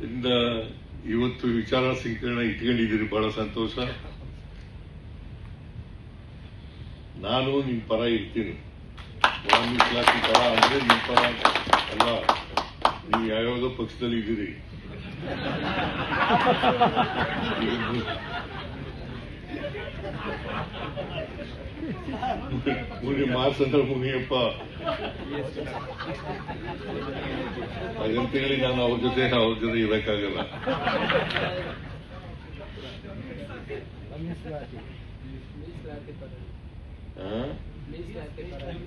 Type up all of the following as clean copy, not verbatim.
ಇಂದ ಇವತ್ತು ವಿಚಾರ ಸಂಕಿರಣ ಇಟ್ಕೊಂಡಿದ್ದೀರಿ, ಬಹಳ ಸಂತೋಷ. ನಾನು ನಿಮ್ ಪರ ಇರ್ತೀನಿ. ಮೀಸಲಾತಿ ಪರ ಅಂದ್ರೆ ನಿಮ್ ಪರ ಅಲ್ಲ, ನೀವು ಯಾವ್ಯಾವುದೋ ಪಕ್ಷದಲ್ಲಿ ಇದ್ದೀರಿ. ಮಾಸಂದ್ರ ಮುನಿಯಪ್ಪ ಹಾಗಂತೇಳಿ ನಾನು ಅವ್ರ ಜೊತೆ ಇರಕ್ಕಾಗಲ್ಲ.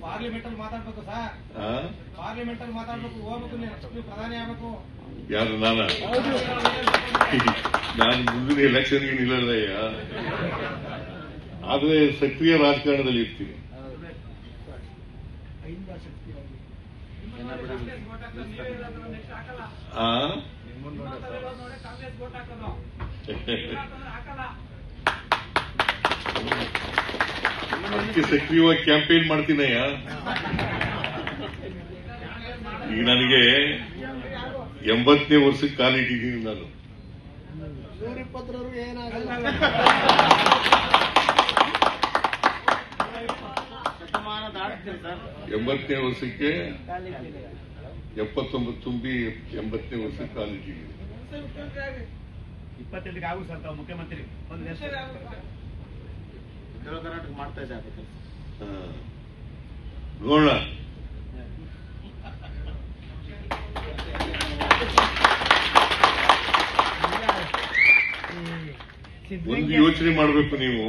ಪಾರ್ಲಿಮೆಂಟ್ ಅಲ್ಲಿ ಮಾತಾಡ್ಬೇಕು ಸರ್, ಪಾರ್ಲಿಮೆಂಟ್ ಅಲ್ಲಿ ಮಾತಾಡ್ಬೇಕು, ಹೋಗ್ಬೇಕು, ನೀವು ಪ್ರಧಾನಿ ಆಗ್ಬೇಕು. ಯಾರು ನಾನು ಮುಂದಿನ ಎಲೆಕ್ಷನ್ಗೆ ನಿಲ್ಲಲ್ಲಯ್ಯ, ಆದ್ರೆ ಸಕ್ರಿಯ ರಾಜಕಾರಣದಲ್ಲಿ ಇರ್ತೀನಿ. ಅದಕ್ಕೆ ಸಕ್ರಿಯವಾಗಿ ಕ್ಯಾಂಪೇನ್ ಮಾಡ್ತೀನಯ್ಯ. ಈಗ ನನಗೆ 80ನೇ ವರ್ಷಕ್ಕೆ ಕಾಲಿಟ್ಟಿದ್ದೀನಿ ನಾನು. 80ನೇ ವರ್ಷಕ್ಕೆ 79 ತುಂಬಿ 80ನೇ ವರ್ಷಕ್ಕೆ ಕಾಲಿಟ್ಟಿದ್ದೀನಿ. 28ಕ್ಕೆ ಆಗುದು ಸರ್ ತಾವು ಮುಖ್ಯಮಂತ್ರಿ ಕರ್ನಾಟಕ ಮಾಡ್ತಾ ಇದ್ದಾರೆ. ನೋಡೋಣ. ಒಂದು ಯೋಚನೆ ಮಾಡಬೇಕು ನೀವು.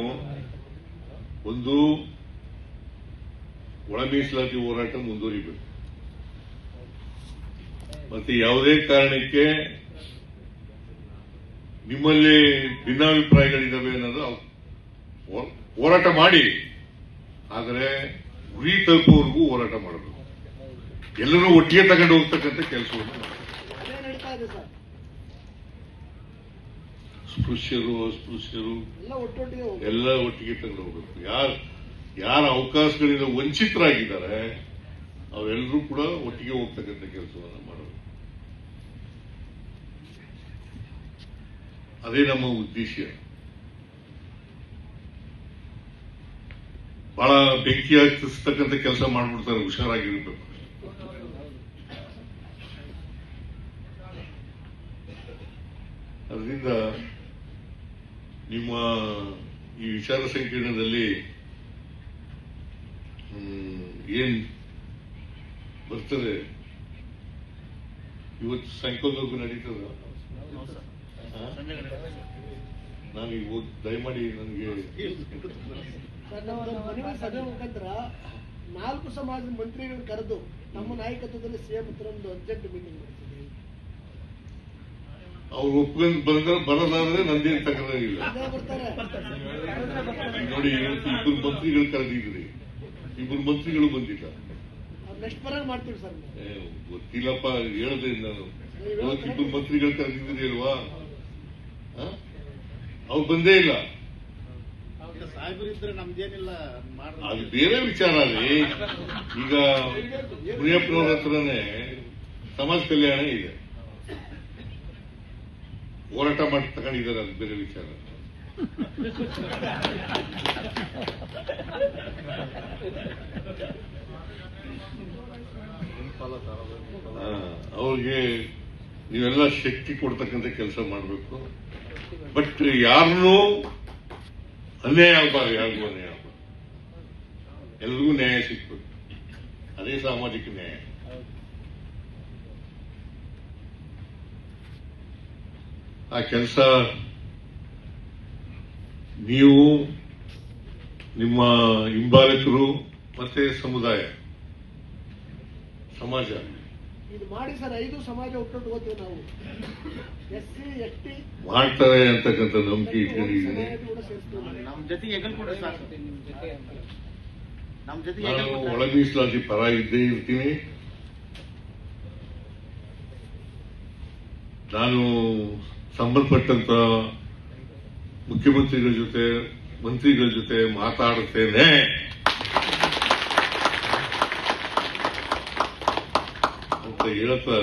ಒಂದು, ಒಳ ಮೀಸಲಾತಿ ಹೋರಾಟ ಮುಂದುವರಿಬೇಕು. ಮತ್ತೆ ಯಾವುದೇ ಕಾರಣಕ್ಕೆ ನಿಮ್ಮಲ್ಲಿ ಭಿನ್ನಾಭಿಪ್ರಾಯಗಳಿದ್ದಾವೆ ಅನ್ನೋದು ಹೋರಾಟ ಮಾಡಿ, ಆದರೆ ಗುರಿ ತಲುಪುವವರೆಗೂ ಹೋರಾಟ ಮಾಡಬೇಕು. ಎಲ್ಲರೂ ಒಟ್ಟಿಗೆ ತಗೊಂಡು ಹೋಗ್ತಕ್ಕಂಥ ಕೆಲಸವನ್ನು ಸ್ಪೃಶ್ಯರು ಅಸ್ಪೃಶ್ಯರು ಎಲ್ಲ ಒಟ್ಟಿಗೆ ತಗೊಂಡು ಹೋಗ್ಬೇಕು. ಯಾರ ಅವಕಾಶಗಳಿಂದ ವಂಚಿತರಾಗಿದ್ದಾರೆ ಅವರೆಲ್ಲರೂ ಕೂಡ ಒಟ್ಟಿಗೆ ಹೋಗ್ತಕ್ಕಂಥ ಕೆಲಸವನ್ನು ಮಾಡಬೇಕು. ಅದೇ ನಮ್ಮ ಉದ್ದೇಶ. ಬಹಳ ಬೆಂಕಿ ಹಚ್ಚಿಸ್ತಕ್ಕಂಥ ಕೆಲಸ ಮಾಡ್ಬಿಡ್ತಾರೆ, ಹುಷಾರಾಗಿರ್ಬೇಕು. ಅದರಿಂದ ನಿಮ್ಮ ಈ ವಿಚಾರ ಸಂಕಿರಣದಲ್ಲಿ ಏನ್ ಬರ್ತದೆ ಇವತ್ತು ಸಾಯಂಕಾಲದವರೆಗೂ ನಡೀತದ. ನಾನು ಈಗ ದಯಮಾಡಿ ನನಗೆ ಸಭೆ ಮುಖಾಂತರ 4 ಸಮಾಜದ ಮಂತ್ರಿಗಳು ಕರೆದು ನಮ್ಮ ನಾಯಕತ್ವದಲ್ಲಿ ಸಿಎಂ ಹತ್ರ ಒಂದು ಅರ್ಜೆಂಟ್ ಮೀಟಿಂಗ್ ಮಾಡ್ತಿದ್ದೀವಿ. ಅವ್ರು ಒಪ್ಕೊಂಡು ಬರೋದಾದ್ರೆ ನಂದೇನು ತಕರಾರಿಲ್ಲ. ನೋಡಿ, ಇವತ್ತು 2 ಮಂತ್ರಿಗಳು ಕರೆದಿದ್ರಿ, 2 ಮಂತ್ರಿಗಳು ಬಂದಿಲ್ಲ. ನೆಕ್ಸ್ಟ್ ಬರ ಮಾಡ್ತೀವಿ ಸರ್. ಗೊತ್ತಿಲ್ಲಪ್ಪ, ಹೇಳಿದೆ ನಾನು. ಇವತ್ತು 2 ಮಂತ್ರಿಗಳು ಕರೆದಿದ್ರಿ ಅಲ್ವಾ, ಅವ್ರು ಬಂದೇ ಇಲ್ಲ. ಅದು ಬೇರೆ ವಿಚಾರ. ಅಲ್ಲಿ ಈಗ ಮುನಿಯಪ್ಪನವ್ರ ಹತ್ರನೇ ಸಮಾಜ ಕಲ್ಯಾಣ ಇದೆ, ಹೋರಾಟ ಮಾಡಿ ತಗೊಂಡಿದ್ದಾರೆ, ಅದು ಬೇರೆ ವಿಚಾರ. ಅವ್ರಿಗೆ ನೀವೆಲ್ಲ ಶಕ್ತಿ ಕೊಡ್ತಕ್ಕಂಥ ಕೆಲಸ ಮಾಡಬೇಕು. ಬಟ್ ಯಾರನ್ನೂ ಅನ್ಯಾಯ ಆಗಬಾರ್ದು, ಯಾರಿಗೂ ಅನ್ಯಾಯ ಆಗಬಾರ್ದು, ಎಲ್ರಿಗೂ ನ್ಯಾಯ ಸಿಗ್ಬೇಕು. ಅದೇ ಸಾಮಾಜಿಕ ನ್ಯಾಯ. ಆ ಕೆಲಸ ನೀವು, ನಿಮ್ಮ ಹಿಂಬಾಲಕರು ಮತ್ತೆ ಸಮುದಾಯ, ಸಮಾಜ ಇದು ಮಾಡಿ ಸರ್. 5 ಸಮಾಜ ಒಟ್ಟೊಟ್ಟು ಹೋಗ್ತೀವಿ ನಾವು. SC ST ಮಾಡ್ತಾರೆ ಅಂತಕ್ಕಂಥ ನಂಬಿಕೆ ಇಟ್ಕೊಂಡಿದ್ದೀನಿ. ನಮ್ಮ ಜೊತೆಗೆ ನಾನು ಒಳ ಮೀಸಲಾತಿ ಪರ ಇದ್ದೇ ಇರ್ತೀನಿ. ನಾನು ಸಂಬಂಧಪಟ್ಟಂತ ಮುಖ್ಯಮಂತ್ರಿಗಳ ಜೊತೆ, ಮಂತ್ರಿಗಳ ಜೊತೆ ಮಾತಾಡುತ್ತೇನೆ. ಅಂತ ಹೇಳ್ತಾ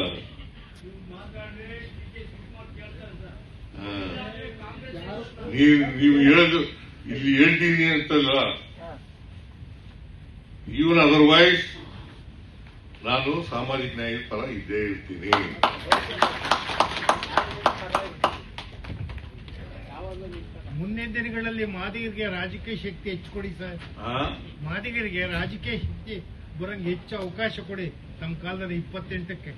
ನೀವು ಹೇಳೋದು ಇಲ್ಲಿ ಹೇಳ್ತೀನಿ ಅಂತಲ್ಲ, ಈವನ್ ಅದರ್ವೈಸ್ ನಾನು ಸಾಮಾಜಿಕ ನ್ಯಾಯದ ಪರ ಇದ್ದೇ ಇರ್ತೀನಿ. ಮುಂದಿನ ದಿನಗಳಲ್ಲಿ ಮಾದಿಗರಿಗೆ ರಾಜಕೀಯ ಶಕ್ತಿ ಹೆಚ್ಚು ಕೊಡಿ ಸರ್. ಮಾದಿಗರಿಗೆ ರಾಜಕೀಯ ಶಕ್ತಿ ಬರಂಗೆ ಹೆಚ್ಚು ಅವಕಾಶ ಕೊಡಿ. ತಮ್ಮ ಕಾಲದಲ್ಲಿ 28ಕ್ಕೆ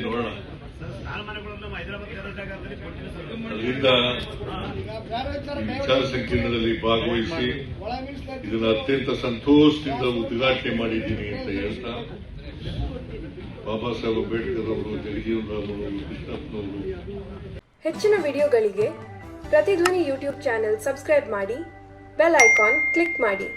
ನೋಡೋಣ. ವಿಚಾರ ಸಂಕಿರಣದಲ್ಲಿ ಭಾಗವಹಿಸಿ ಇದನ್ನ ಅತ್ಯಂತ ಸಂತೋಷದಿಂದ ಉದ್ಘಾಟನೆ ಮಾಡಿದ್ದೀನಿ ಅಂತ ಹೇಳ್ತಾ, ಬಾಬಾ ಸಾಹೇಬ್ ಅಂಬೇಡ್ಕರ್ ಅವರು, ಜಗಜೀವನ್ ರಾಮ್ ಅವರು, ಕೃಷ್ಣಪ್ಪನವರು. ಹೆಚ್ಚಿನ ವಿಡಿಯೋಗಳಿಗೆ ಪ್ರತಿಧ್ವನಿ ಯೂಟ್ಯೂಬ್ ಚಾನೆಲ್ ಸಬ್ಸ್ಕ್ರೈಬ್ ಮಾಡಿ, ಬೆಲ್ ಐಕಾನ್ ಕ್ಲಿಕ್ ಮಾಡಿ.